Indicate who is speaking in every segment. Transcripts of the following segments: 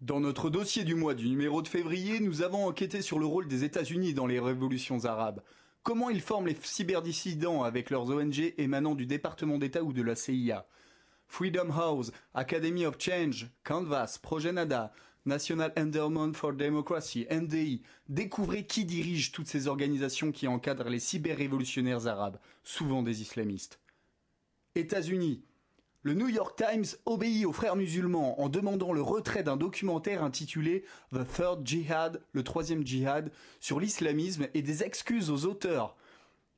Speaker 1: Dans notre dossier du mois du numéro de février, nous avons enquêté sur le rôle des États-Unis dans les révolutions arabes. Comment ils forment les cyberdissidents avec leurs ONG émanant du département d'État ou de la CIA. Freedom House, Academy of Change, Canvas, Projet Nada, National Endowment for Democracy, NDI. Découvrez qui dirige toutes ces organisations qui encadrent les cyber-révolutionnaires arabes, souvent des islamistes. États-Unis. Le New York Times obéit aux frères musulmans en demandant le retrait d'un documentaire intitulé The Third Jihad, le troisième djihad, sur l'islamisme et des excuses aux auteurs.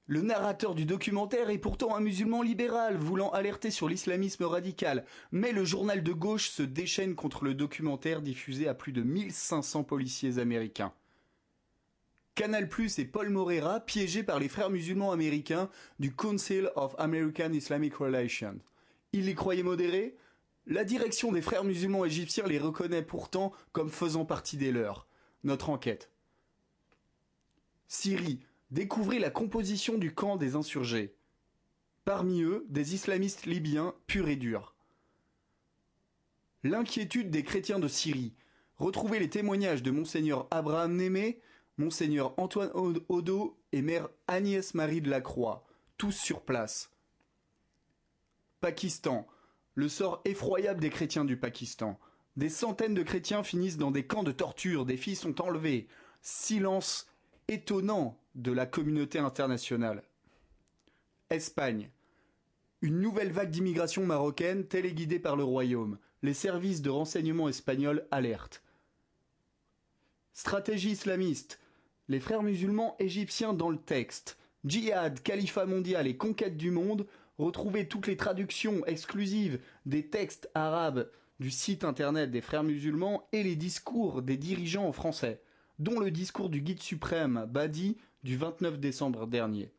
Speaker 1: Le narrateur du documentaire est pourtant un musulman libéral voulant alerter sur l'islamisme radical, mais le journal de gauche se déchaîne contre le documentaire diffusé à plus de 1500 policiers américains. Canal+ et Paul Moreira piégés par les frères musulmans américains du Council of American Islamic Relations. Ils les croyaient modérés ? La direction des frères musulmans égyptiens les reconnaît pourtant comme faisant partie des leurs. Notre enquête. Syrie. Découvrez la composition du camp des insurgés. Parmi eux, des islamistes libyens purs et durs. L'inquiétude des chrétiens de Syrie. Retrouvez les témoignages de Monseigneur Abraham Némé, Monseigneur Antoine Odo et Mère Agnès Marie de la Croix, tous sur place. Pakistan. Le sort effroyable des chrétiens du Pakistan. Des centaines de chrétiens finissent dans des camps de torture, des filles sont enlevées. Silence étonnant de la communauté internationale. Espagne. Une nouvelle vague d'immigration marocaine téléguidée par le royaume. Les services de renseignement espagnols alertent. Stratégie islamiste. Les frères musulmans égyptiens dans le texte. Djihad, califat mondial et conquête du monde. Retrouvez toutes les traductions exclusives des textes arabes du site internet des frères musulmans et les discours des dirigeants en français, dont le discours du guide suprême Badi du 29 décembre dernier.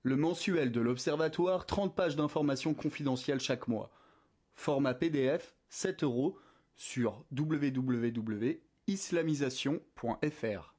Speaker 1: Le mensuel de l'Observatoire, 30 pages d'informations confidentielles chaque mois. Format PDF, 7 € sur www.islamisation.fr.